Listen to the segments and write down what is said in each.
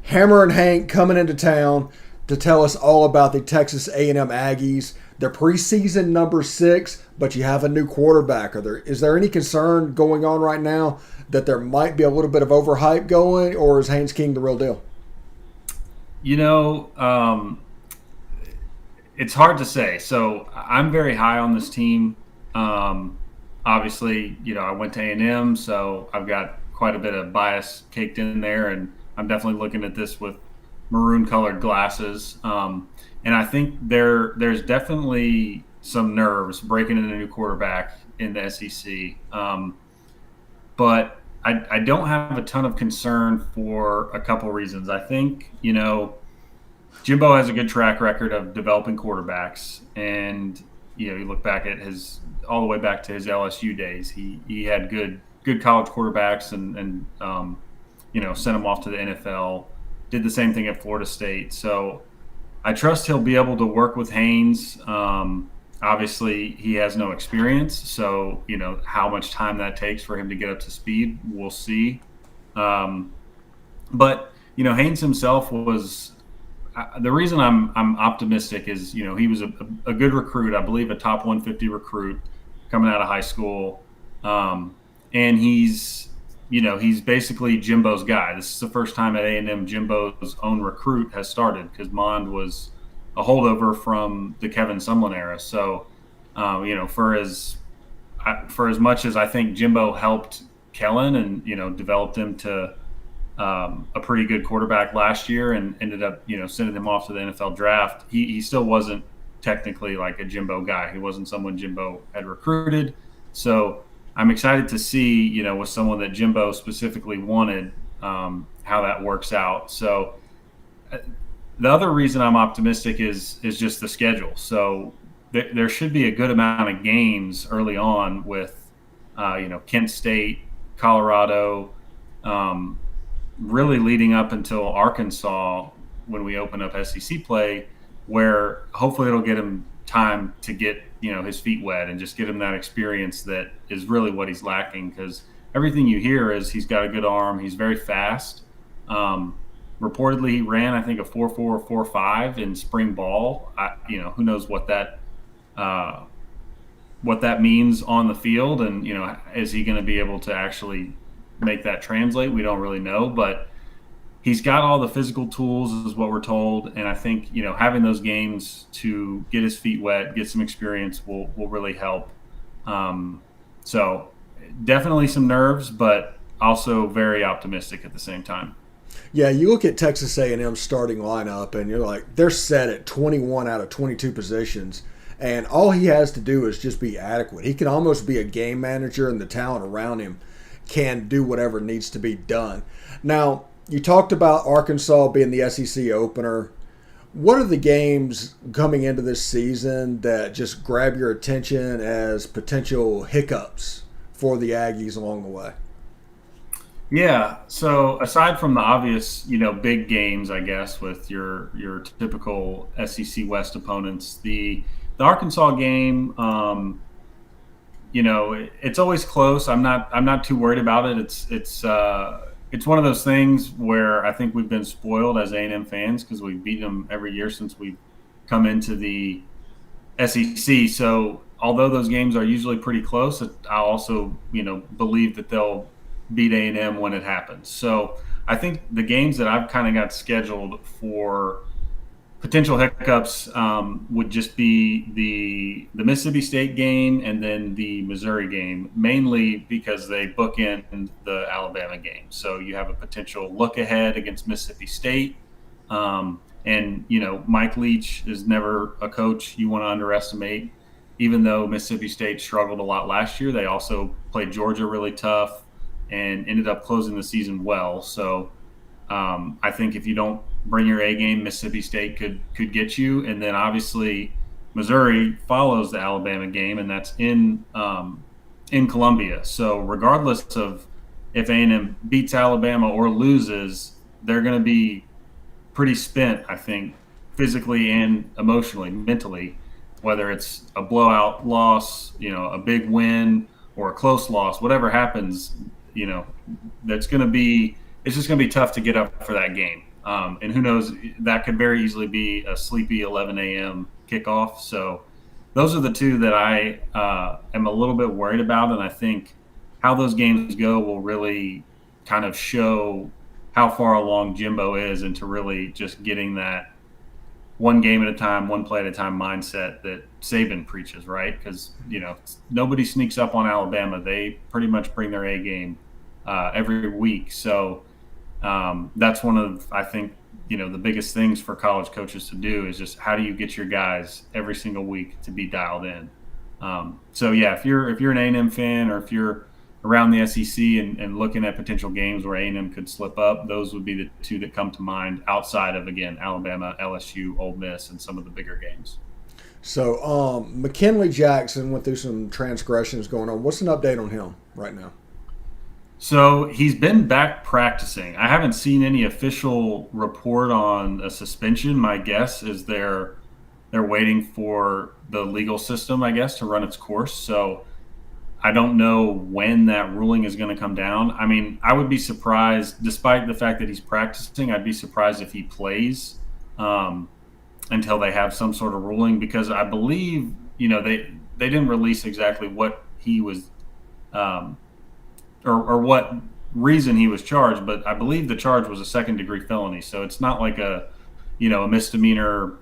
Hammer and Hank coming into town to tell us all about the Texas A&M Aggies. They're preseason number 6, but you have a new quarterback. Is there any concern going on right now that there might be a little bit of overhype going, or is Haynes King the real deal? You know, it's hard to say. So I'm very high on this team. Um, Obviously, I went to A&M, so I've got quite a bit of bias caked in there, and I'm definitely looking at this with maroon-colored glasses. And I think there's definitely some nerves breaking in a new quarterback in the SEC. But I don't have a ton of concern for a couple reasons. I think, Jimbo has a good track record of developing quarterbacks, and you look back at his all the way back to his LSU days. He had good college quarterbacks, and sent him off to the NFL. Did the same thing at Florida State. So I trust he'll be able to work with Haynes. Obviously, he has no experience, so how much time that takes for him to get up to speed, we'll see. Um, but Haynes himself was the reason I'm optimistic is he was a good recruit, I believe a top 150 recruit coming out of high school, and he's basically Jimbo's guy. This is the first time at A&M Jimbo's own recruit has started because Mond was a holdover from the Kevin Sumlin era. So for as much as I think Jimbo helped Kellen and developed him to a pretty good quarterback last year and ended up, sending him off to the NFL draft. He still wasn't technically like a Jimbo guy. He wasn't someone Jimbo had recruited. So I'm excited to see, with someone that Jimbo specifically wanted, how that works out. So the other reason I'm optimistic is just the schedule. So there should be a good amount of games early on with, Kent State, Colorado, really leading up until Arkansas when we open up SEC play, where hopefully it'll get him time to get his feet wet and just get him that experience that is really what he's lacking, because everything you hear is he's got a good arm, he's very fast. Reportedly he ran I think a 4.4 or 4.5 in spring ball. Who knows what that means on the field, and is he going to be able to actually make that translate? We don't really know, but he's got all the physical tools is what we're told, and I think having those games to get his feet wet, get some experience will really help. So definitely some nerves, but also very optimistic at the same time. Yeah, you look at Texas A&M's starting lineup, and you're like, they're set at 21 out of 22 positions, and all he has to do is just be adequate. He can almost be a game manager, and the talent around him can do whatever needs to be done. Now, you talked about Arkansas being the SEC opener. What are the games coming into this season that just grab your attention as potential hiccups for the Aggies along the way? Yeah. So aside from the obvious, big games, I guess, with your typical SEC West opponents, the Arkansas game, it's always close. I'm not too worried about it. It's one of those things where I think we've been spoiled as A&M fans because we've beaten them every year since we've come into the SEC. So although those games are usually pretty close, I also believe that they'll beat A&M when it happens. So I think the games that I've kind of got scheduled for potential hiccups would just be the Mississippi State game and then the Missouri game, mainly because they bookend the Alabama game. So you have a potential look ahead against Mississippi State. And Mike Leach is never a coach you want to underestimate. Even though Mississippi State struggled a lot last year, they also played Georgia really tough and ended up closing the season well. So I think if you don't bring your A game, Mississippi State could get you, and then obviously Missouri follows the Alabama game, and that's in Columbia. So regardless of if A&M beats Alabama or loses, they're going to be pretty spent, I think, physically and emotionally, mentally, whether it's a blowout loss, a big win, or a close loss, whatever happens, that's going to be. It's just going to be tough to get up for that game. And who knows, that could very easily be a sleepy 11 a.m. kickoff. So those are the two that I am a little bit worried about. And I think how those games go will really kind of show how far along Jimbo is into really just getting that one game at a time, one play at a time mindset that Saban preaches, right? Because, nobody sneaks up on Alabama. They pretty much bring their A game every week. So that's one of, I think, the biggest things for college coaches to do is just how do you get your guys every single week to be dialed in. So yeah, if you're an A&M fan, or if you're around the SEC and looking at potential games where A&M could slip up, those would be the two that come to mind outside of, again, Alabama, LSU, Ole Miss, and some of the bigger games. So McKinley Jackson went through some transgressions going on. What's an update on him right now? So he's been back practicing. I haven't seen any official report on a suspension. My guess is they're waiting for the legal system, I guess, to run its course. So I don't know when that ruling is going to come down. I mean, I would be surprised, despite the fact that he's practicing, I'd be surprised if he plays until they have some sort of ruling, because I believe, they didn't release exactly what he was or what reason he was charged, but I believe the charge was a second-degree felony. So it's not like a misdemeanor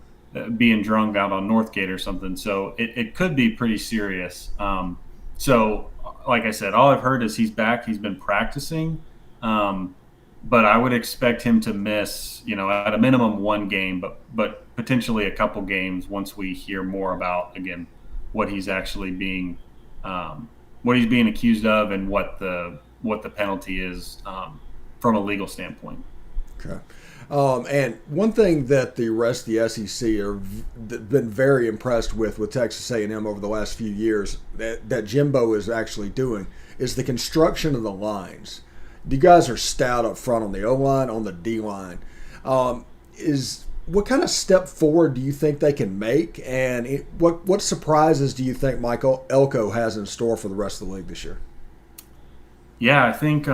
being drunk out on Northgate or something. So it could be pretty serious. So, like I said, all I've heard is he's back. He's been practicing, but I would expect him to miss, at a minimum one game, but potentially a couple games once we hear more about, again, what he's actually being accused of and what the penalty is from a legal standpoint. Okay. And one thing that the rest of the SEC have been very impressed with Texas A&M over the last few years that Jimbo is actually doing is the construction of the lines. You guys are stout up front on the O-line, on the D-line. What kind of step forward do you think they can make, and what surprises do you think Michael Elko has in store for the rest of the league this year? Yeah, I think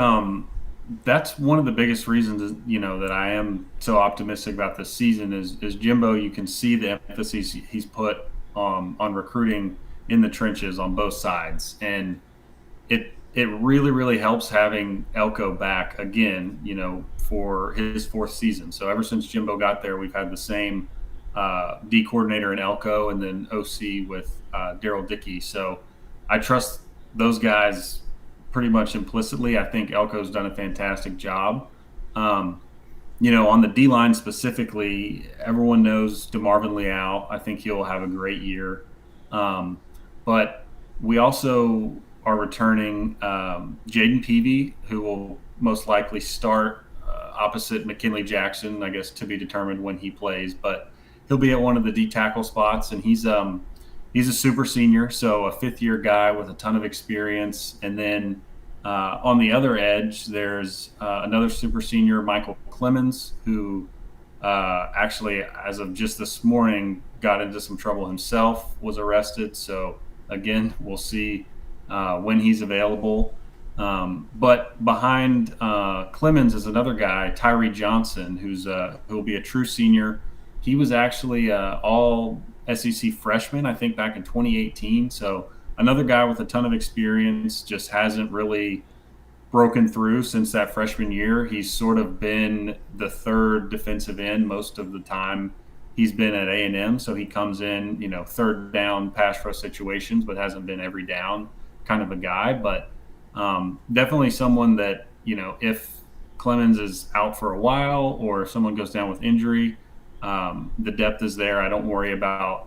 that's one of the biggest reasons, that I am so optimistic about this season is Jimbo. You can see the emphasis he's put on recruiting in the trenches on both sides, and it really, really helps having Elko back again, for his fourth season. So ever since Jimbo got there, we've had the same D coordinator in Elko and then OC with Daryl Dickey. So I trust those guys pretty much implicitly. I think Elko's done a fantastic job. On the D-line specifically, everyone knows DeMarvin Leal. I think he'll have a great year. But we also are returning Jaden Peavy, who will most likely start opposite McKinley Jackson, I guess to be determined when he plays. But he'll be at one of the D tackle spots, and he's a super senior, so a fifth-year guy with a ton of experience. And then on the other edge, there's another super senior, Michael Clemens, who actually, as of just this morning, got into some trouble himself, was arrested. So, again, we'll see when he's available. But behind Clemens is another guy, Tyree Johnson, who will be a true senior. He was actually all SEC freshman, I think, back in 2018. So another guy with a ton of experience, just hasn't really broken through since that freshman year. He's sort of been the third defensive end most of the time he's been at A&M. So he comes in, third down pass rush situations, but hasn't been every down kind of a guy. But definitely someone that, if Clemens is out for a while or if someone goes down with injury, the depth is there. I don't worry about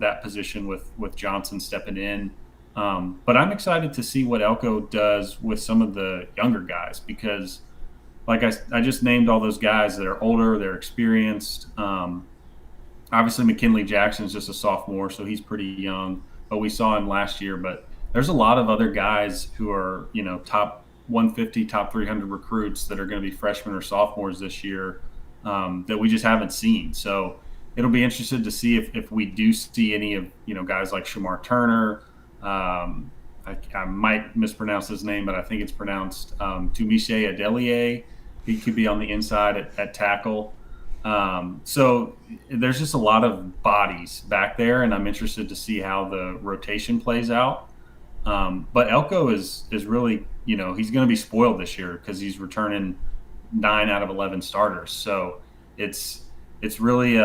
that position with Johnson stepping in. But I'm excited to see what Elko does with some of the younger guys, because like I just named all those guys that are older, they're experienced. Obviously McKinley Jackson's just a sophomore, so he's pretty young, but we saw him last year. But there's a lot of other guys who are, top 150, top 300 recruits that are going to be freshmen or sophomores this year that we just haven't seen. So it'll be interesting to see if we do see any of, guys like Shamar Turner. I might mispronounce his name, but I think it's pronounced Tumise Adelier. He could be on the inside at tackle. So there's just a lot of bodies back there, and I'm interested to see how the rotation plays out. But Elko is really, he's going to be spoiled this year because he's returning 9 out of 11 starters. So it's really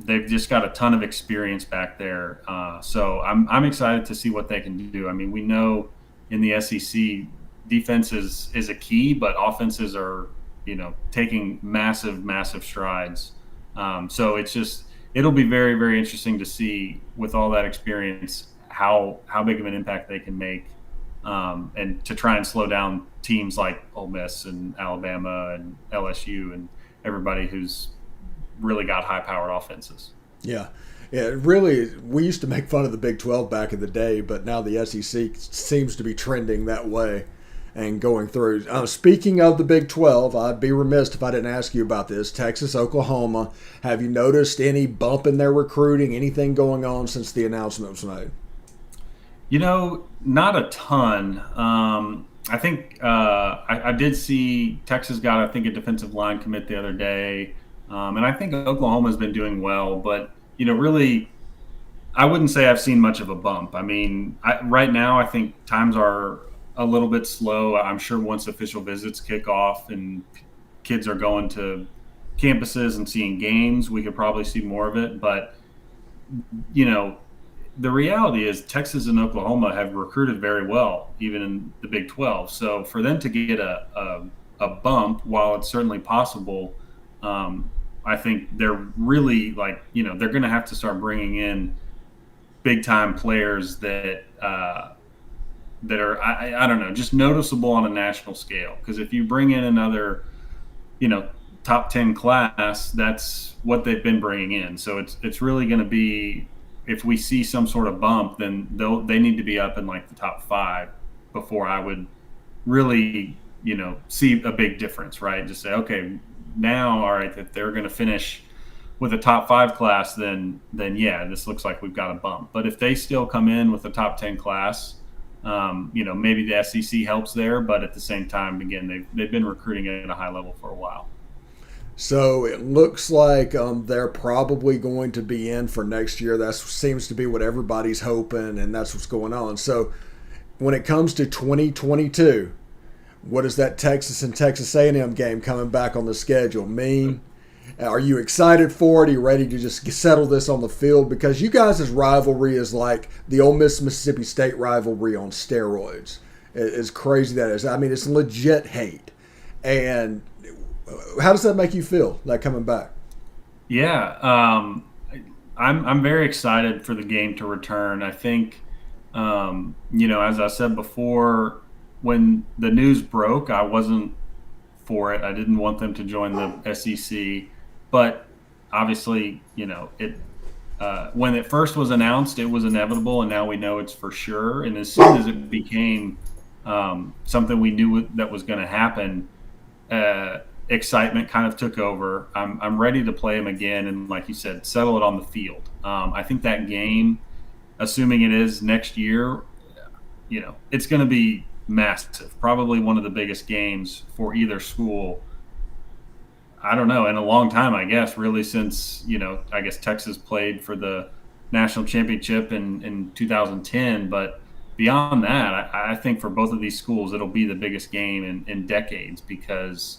they've just got a ton of experience back there. So I'm excited to see what they can do. I mean, we know in the SEC defense is a key, but offenses are taking massive strides. So it'll be very, very interesting to see with all that experience how big of an impact they can make, and to try and slow down teams like Ole Miss and Alabama and LSU and everybody who's really got high-powered offenses. Yeah. Yeah, really, we used to make fun of the Big 12 back in the day, but now the SEC seems to be trending that way and going through. Speaking of the Big 12, I'd be remiss if I didn't ask you about this. Texas, Oklahoma, have you noticed any bump in their recruiting, anything going on since the announcement was made? Not a ton. I think I did see Texas got, I think, a defensive line commit the other day. And I think Oklahoma's been doing well, but, really, I wouldn't say I've seen much of a bump. I mean, right now I think times are a little bit slow. I'm sure once official visits kick off and kids are going to campuses and seeing games, we could probably see more of it. But, the reality is Texas and Oklahoma have recruited very well, even in the Big 12. So for them to get a bump, while it's certainly possible, I think they're really they're going to have to start bringing in big time players that are, I don't know, just noticeable on a national scale. Because if you bring in another, top 10 class, that's what they've been bringing in. So it's really going to be, if we see some sort of bump, then they need to be up in the top 5 before I would really, see a big difference, right? Just say, okay, now, all right, if they're going to finish with a top 5 class, then yeah, this looks like we've got a bump. But if they still come in with a top 10 class, maybe the SEC helps there, but at the same time, again, they've been recruiting at a high level for a while. So it looks like they're probably going to be in for next year. That seems to be what everybody's hoping, and that's what's going on. So when it comes to 2022, what does that Texas and Texas A&M game coming back on the schedule mean? Are you excited for it? Are you ready to just settle this on the field? Because you guys' rivalry is like the Ole Miss-Mississippi State rivalry on steroids. As crazy that is. I mean, it's legit hate. And how does that make you feel, like coming back? Yeah, I'm very excited for the game to return. I think, as I said before, when the news broke, I wasn't for it. I didn't want them to join the SEC, but obviously, it. When it first was announced, it was inevitable, and now we know it's for sure. And as soon as it became something we knew that was going to happen, excitement kind of took over. I'm ready to play them again, and like you said, settle it on the field. I think that game, assuming it is next year, it's going to be massive. Probably one of the biggest games for either school. I don't know, in a long time, I guess, really since, I guess Texas played for the national championship in 2010. But beyond that, I think for both of these schools, it'll be the biggest game in decades, because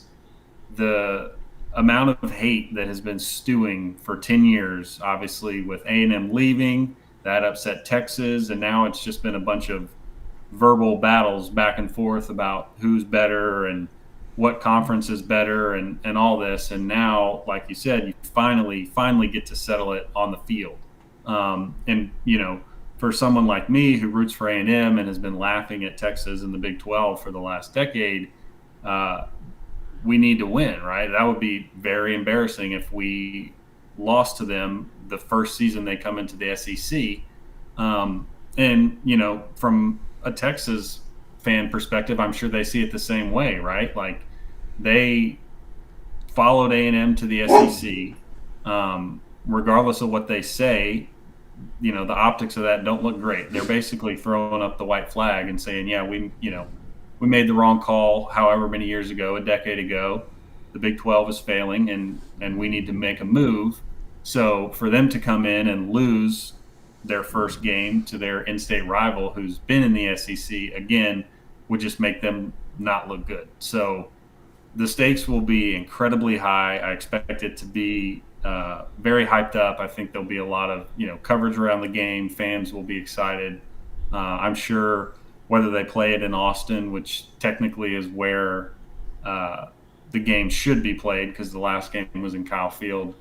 the amount of hate that has been stewing for 10 years, obviously with A&M leaving, that upset Texas, and now it's just been a bunch of verbal battles back and forth about who's better and what conference is better and all this. And now, like you said, you finally get to settle it on the field. And, for someone like me who roots for A&M and has been laughing at Texas in the Big 12 for the last decade, we need to win, right? That would be very embarrassing if we lost to them the first season they come into the SEC. And, from a Texas fan perspective, I'm sure they see it the same way, right? Like, they followed A&M to the SEC. Regardless of what they say, the optics of that don't look great. They're basically throwing up the white flag and saying, yeah, we made the wrong call however many years ago, a decade ago. the Big 12 is failing, and we need to make a move. So for them to come in and lose their first game to their in-state rival who's been in the SEC again would just make them not look good. So the stakes will be incredibly high. I expect it to be very hyped up. I think there'll be a lot of coverage around the game. Fans will be excited. I'm sure whether they play it in Austin, which technically is where the game should be played because the last game was in Kyle Field,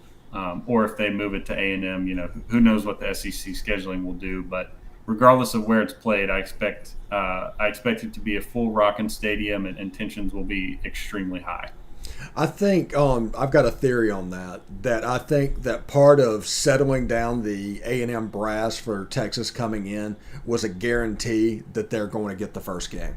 or if they move it to A&M, who knows what the SEC scheduling will do. But regardless of where it's played, I expect it to be a full rocking stadium, and tensions will be extremely high. I think I've got a theory on that I think that part of settling down the A&M brass for Texas coming in was a guarantee that they're going to get the first game.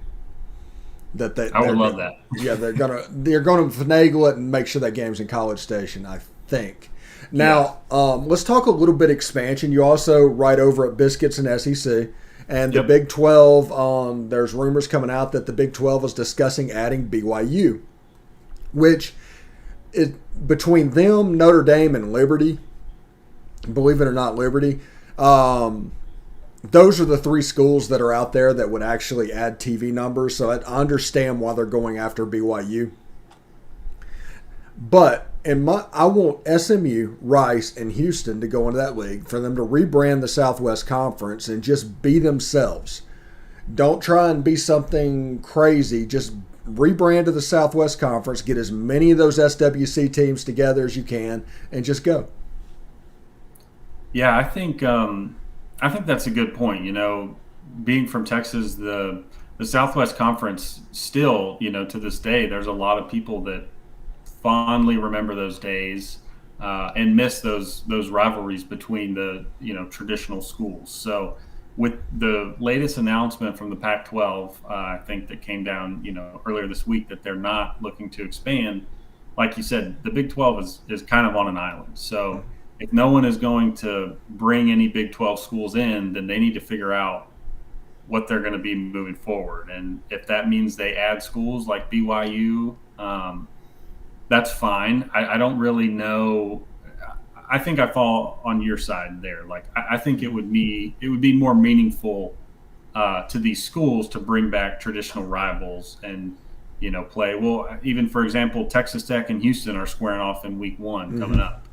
I would love that. Yeah, they're gonna finagle it and make sure that game's in College Station, I think. Now, let's talk a little bit expansion. You also write over at Biscuits and SEC. And the Big 12, there's rumors coming out that the Big 12 is discussing adding BYU, which is between them, Notre Dame, and Liberty. Believe it or not, Liberty. Those are the three schools that are out there that would actually add TV numbers. So I understand why they're going after BYU. But I want SMU, Rice, and Houston to go into that league, for them to rebrand the Southwest Conference and just be themselves. Don't try and be something crazy. Just rebrand to the Southwest Conference, get as many of those SWC teams together as you can, and just go. Yeah, I think that's a good point. Being from Texas, the Southwest Conference still, to this day, there's a lot of people that fondly remember those days and miss those rivalries between the traditional schools. So with the latest announcement from the Pac-12, I think that came down earlier this week, that they're not looking to expand. Like you said, the Big 12 is kind of on an island. So if no one is going to bring any Big 12 schools in, then they need to figure out what they're going to be moving forward. And if that means they add schools like BYU, that's fine. I don't really know. I think I fall on your side there. Like, I think it would be more meaningful to these schools to bring back traditional rivals and play. Well, even for example, Texas Tech and Houston are squaring off in Week 1 coming up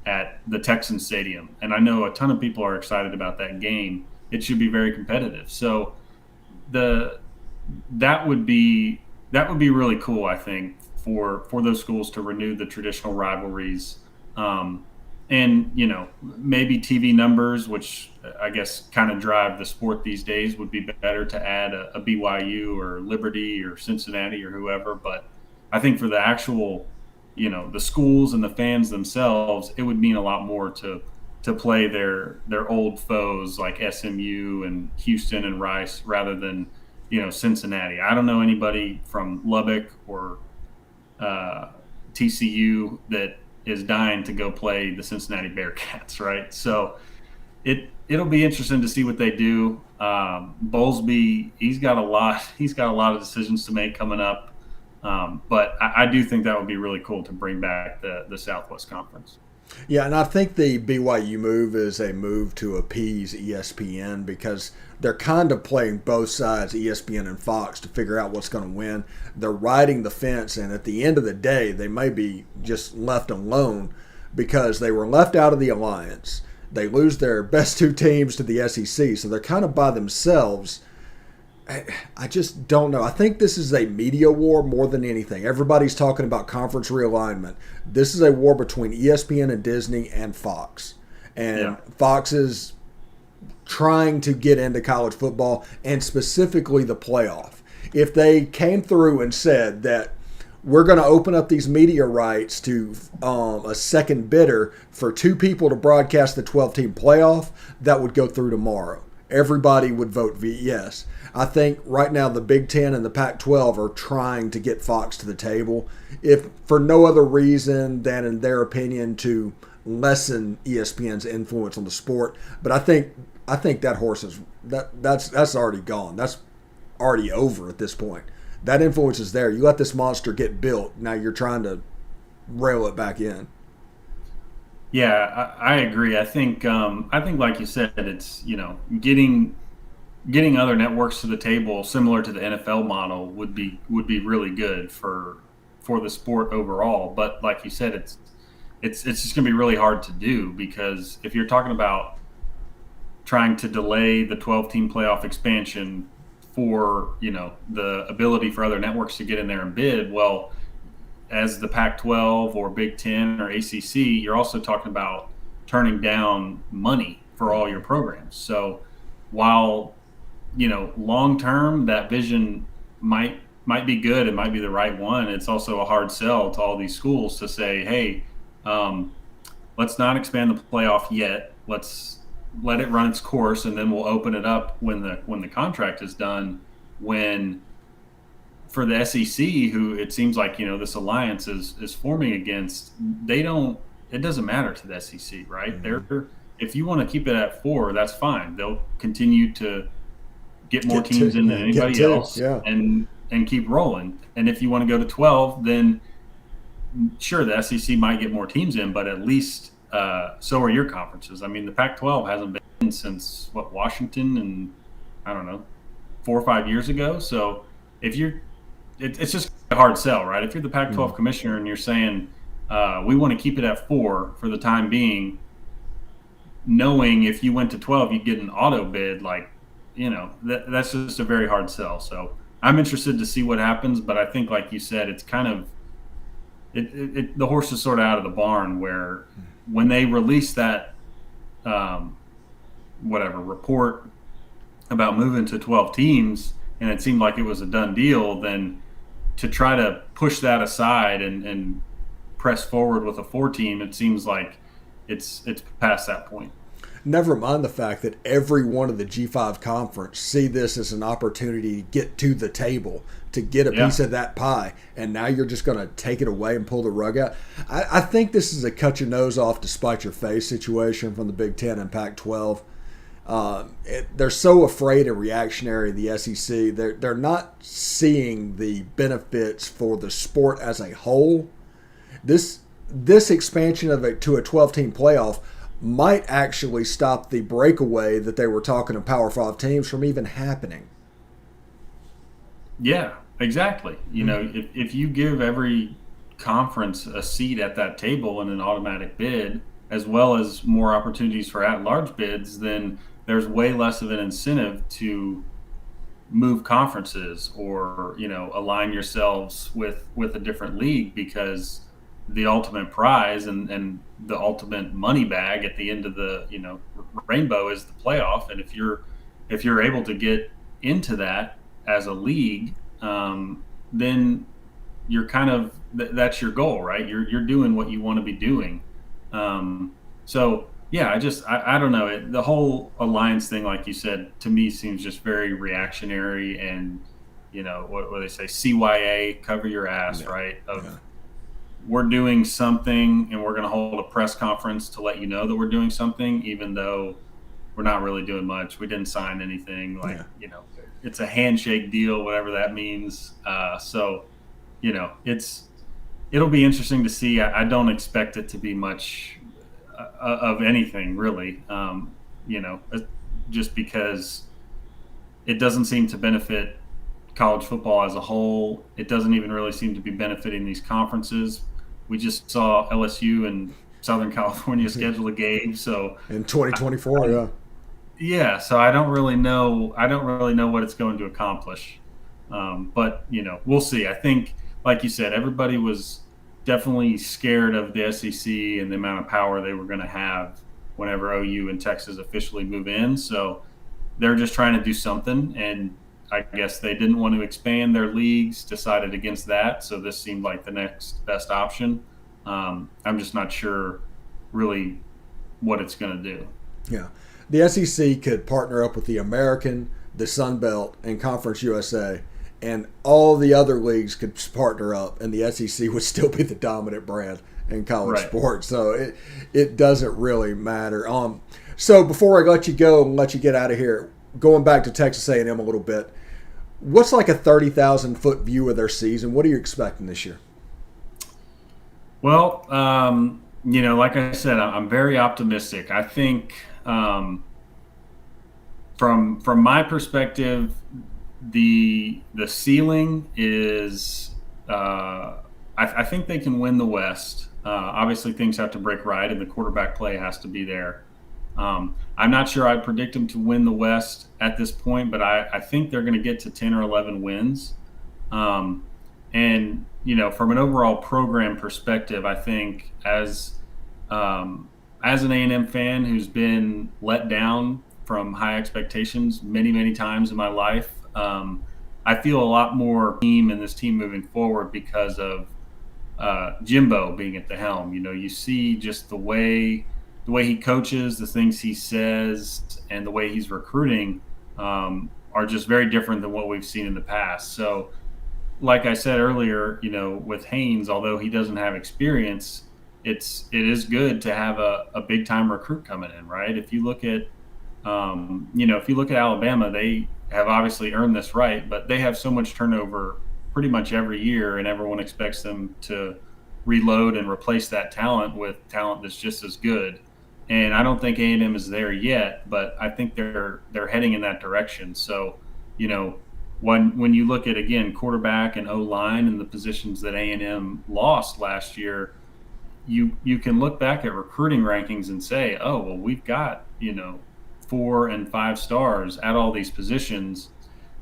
at the Texan Stadium, and I know a ton of people are excited about that game. It should be very competitive. So that would be really cool, I think, for those schools to renew the traditional rivalries. And maybe TV numbers, which I guess kind of drive the sport these days, would be better to add a BYU or Liberty or Cincinnati or whoever. But I think for the actual, the schools and the fans themselves, it would mean a lot more to play their old foes like SMU and Houston and Rice rather than Cincinnati. I don't know anybody from Lubbock or TCU that is dying to go play the Cincinnati Bearcats, right? So it'll be interesting to see what they do. Bowlesby, he's got a lot of decisions to make coming up, but I do think that would be really cool to bring back the Southwest Conference. Yeah, and I think the BYU move is a move to appease ESPN, because they're kind of playing both sides, ESPN and Fox, to figure out what's going to win. They're riding the fence, and at the end of the day, they may be just left alone because they were left out of the alliance. They lose their best two teams to the SEC, so they're kind of by themselves. I just don't know. I think this is a media war more than anything. Everybody's talking about conference realignment. This is a war between ESPN and Disney and Fox. And Fox is trying to get into college football, and specifically the playoff. If they came through and said that we're going to open up these media rights to a second bidder for two people to broadcast the 12-team playoff, that would go through tomorrow. Everybody would vote yes. I think right now the Big Ten and the Pac-12 are trying to get Fox to the table, if for no other reason than, in their opinion, to lessen ESPN's influence on the sport. But I think that horse is that's already gone. That's already over at this point. that influence is there. You let this monster get built. Now you're trying to rail it back in. Yeah, I agree. I think like you said, it's getting other networks to the table, similar to the NFL model, would be really good for the sport overall. But like you said, it's just going to be really hard to do, because if you're talking about trying to delay the 12-team playoff expansion for the ability for other networks to get in there and bid, well, as the Pac-12 or Big Ten or ACC, you're also talking about turning down money for all your programs. So while long term that vision might be good, it might be the right one, it's also a hard sell to all these schools to say, hey, let's not expand the playoff yet. Let's let it run its course, and then we'll open it up when the contract is done. When for the SEC, who it seems like this alliance is forming against, it doesn't matter to the SEC, right? Mm-hmm. If you want to keep it at 4, that's fine. They'll continue to get more teams in than anybody else, and keep rolling. And if you want to go to 12, then sure, the SEC might get more teams in, but at least so are your conferences. I mean, the Pac-12 hasn't been since Washington, and I don't know, 4 or 5 years ago. So if it's just a hard sell, right? If you're the Pac-12 commissioner and you're saying we want to keep it at 4 for the time being, knowing if you went to 12 you'd get an auto bid, that's just a very hard sell. So I'm interested to see what happens, but I think, like you said, it's kind of the horse is sort of out of the barn, where when they released that report about moving to 12 teams, and it seemed like it was a done deal, then to try to push that aside and press forward with a 4 team, it seems like it's past that point. Never mind the fact that every one of the G5 conference see this as an opportunity to get to the table, to get a piece of that pie, and now you're just going to take it away and pull the rug out. I think this is a cut your nose off to spite your face situation from the Big Ten and Pac-12. They're so afraid and reactionary, the SEC. They're not seeing the benefits for the sport as a whole. This expansion of it to a 12-team playoff might actually stop the breakaway that they were talking of Power 5 teams from even happening. Yeah, exactly. If you give every conference a seat at that table in an automatic bid, as well as more opportunities for at-large bids, then there's way less of an incentive to move conferences or align yourselves with a different league, because the ultimate prize and the ultimate money bag at the end of the rainbow is the playoff. And if you're able to get into that as a league, then you're kind of that's your goal, right? You're doing what you want to be doing. So yeah, I don't know. The whole alliance thing, like you said, to me seems just very reactionary, and what they say, CYA, cover your ass, right? We're doing something, and we're going to hold a press conference to let you know that we're doing something, even though we're not really doing much. We didn't sign anything. It's a handshake deal, whatever that means. So it'll be interesting to see. I don't expect it to be much of anything, really. Just because it doesn't seem to benefit college football as a whole. It doesn't even really seem to be benefiting these conferences. We just saw LSU and Southern California schedule a game, so in 2024, yeah. So I don't really know what it's going to accomplish, but we'll see. I think, like you said, everybody was definitely scared of the SEC and the amount of power they were going to have whenever OU and Texas officially move in. So they're just trying to do something, and I guess they didn't want to expand their leagues, decided against that. So this seemed like the next best option. I'm just not sure really what it's going to do. Yeah. The SEC could partner up with the American, the Sun Belt, and Conference USA, and all the other leagues could partner up, and the SEC would still be the dominant brand in college sports. So it doesn't really matter. So before I let you go and let you get out of here, going back to Texas A&M a little bit, What's like a 30,000-foot view of their season? What are you expecting this year? Well, like I said, I'm very optimistic. I think from my perspective, the ceiling is I think they can win the West. Obviously, things have to break right, and the quarterback play has to be there. I'm not sure I'd predict them to win the West at this point, but I think they're going to get to 10 or 11 wins. Um, and from an overall program perspective, I think as an A&M fan who's been let down from high expectations many, many times in my life, I feel a lot more team in this team moving forward because of Jimbo being at the helm. You see just the way he coaches, the things he says, and the way he's recruiting are just very different than what we've seen in the past. So, like I said earlier, with Haynes, although he doesn't have experience, it is good to have a big time recruit coming in, right? If you look at Alabama, they have obviously earned this right, but they have so much turnover pretty much every year, and everyone expects them to reload and replace that talent with talent that's just as good. And I don't think A&M is there yet, but I think they're heading in that direction. So, you know, when you look at, again, quarterback and O-line and the positions that A&M lost last year, you can look back at recruiting rankings and say, oh, well, we've got 4 and 5 stars at all these positions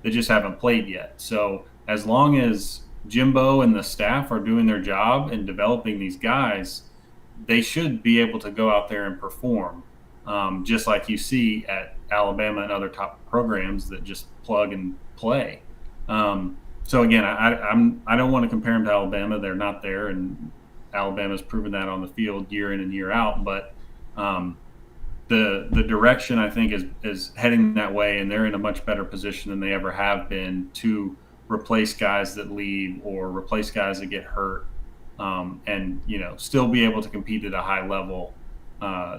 that just haven't played yet. So as long as Jimbo and the staff are doing their job and developing these guys, they should be able to go out there and perform, just like you see at Alabama and other top programs that just plug and play. So again, I don't want to compare them to Alabama. They're not there, and Alabama's proven that on the field year in and year out. But the direction, I think, is heading that way, and they're in a much better position than they ever have been to replace guys that leave or replace guys that get hurt, and still be able to compete at a high level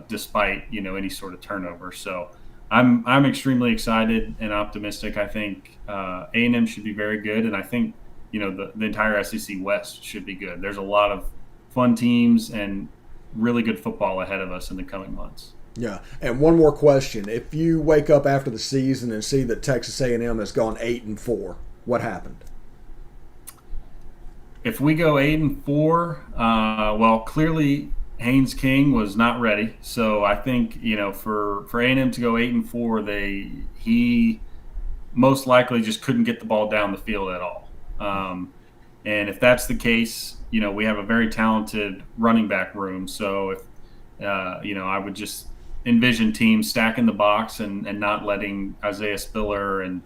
despite any sort of turnover. So I'm extremely excited and optimistic. I think A&M should be very good, and I think the entire SEC West should be good. There's a lot of fun teams and really good football ahead of us in the coming months. Yeah, and one more question: if you wake up after the season and see that Texas A&M has gone 8-4, what happened? If we go 8-4, well, clearly Haynes King was not ready. So I think for A&M to go 8-4, he most likely just couldn't get the ball down the field at all. And if that's the case, we have a very talented running back room. So if I would just envision teams stacking the box and not letting Isaiah Spiller and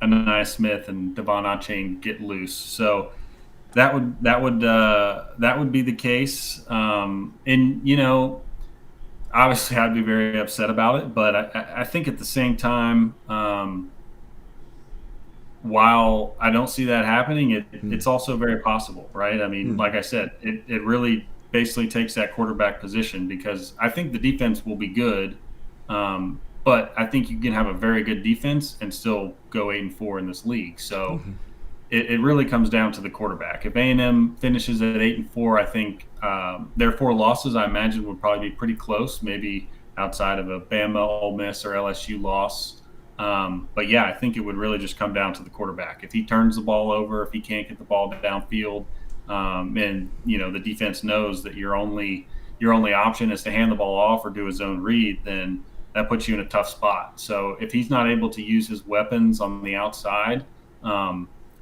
Ananias Smith and Devon Achane get loose. So that would be the case. And obviously I'd be very upset about it, but I think at the same time, while I don't see that happening, it's also very possible, right? I mean, like I said, it really basically takes that quarterback position, because I think the defense will be good, but I think you can have a very good defense and still go 8-4 in this league. So it really comes down to the quarterback. If A&M finishes at 8-4, I think their 4 losses, I imagine, would probably be pretty close, maybe outside of a Bama, Ole Miss, or LSU loss. But yeah, I think it would really just come down to the quarterback. If he turns the ball over, if he can't get the ball downfield, and the defense knows that your only option is to hand the ball off or do a zone read, then that puts you in a tough spot. So if he's not able to use his weapons on the outside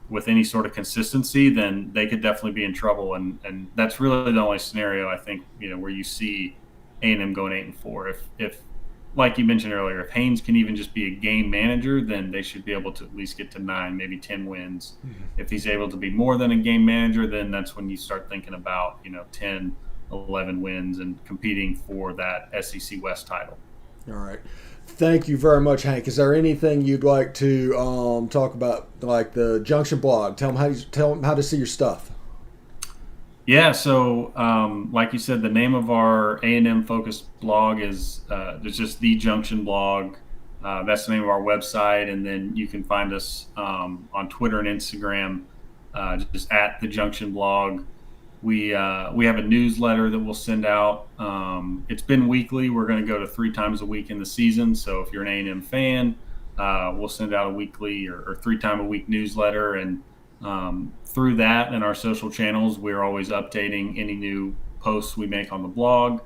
with any sort of consistency, then they could definitely be in trouble. And that's really the only scenario, I think, where you see A&M going 8-4. If like you mentioned earlier, if Haynes can even just be a game manager, then they should be able to at least get to 9, maybe 10 wins. If he's able to be more than a game manager, then that's when you start thinking about 10, 11 wins and competing for that SEC West title. All right. Thank you very much, Hank. Is there anything you'd like to talk about, like the Junction blog? Tell them how to see your stuff. Yeah, so like you said, the name of our A&M focused blog is just the Junction blog. That's the name of our website. And then you can find us on Twitter and Instagram, just at the Junction Blog. We have a newsletter that we'll send out. It's been weekly. We're going to go to 3 times a week in the season. So if you're an A&M fan, we'll send out a weekly or 3-time-a-week newsletter. And through that and our social channels, we're always updating any new posts we make on the blog.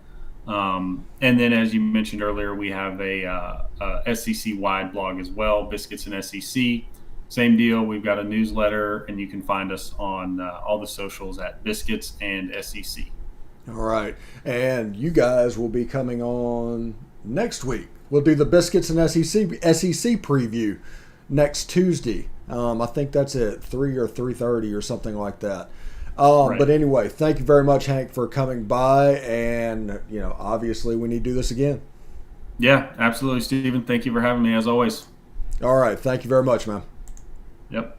And then, as you mentioned earlier, we have a SEC-wide blog as well, Biscuits and SEC. Same deal. We've got a newsletter, and you can find us on all the socials at Biscuits and SEC. All right. And you guys will be coming on next week. We'll do the Biscuits and SEC preview next Tuesday. I think that's at 3 or 3:30 or something like that. Right. But anyway, thank you very much, Hank, for coming by. And, obviously we need to do this again. Yeah, absolutely, Stephen. Thank you for having me, as always. All right. Thank you very much, man. Yep.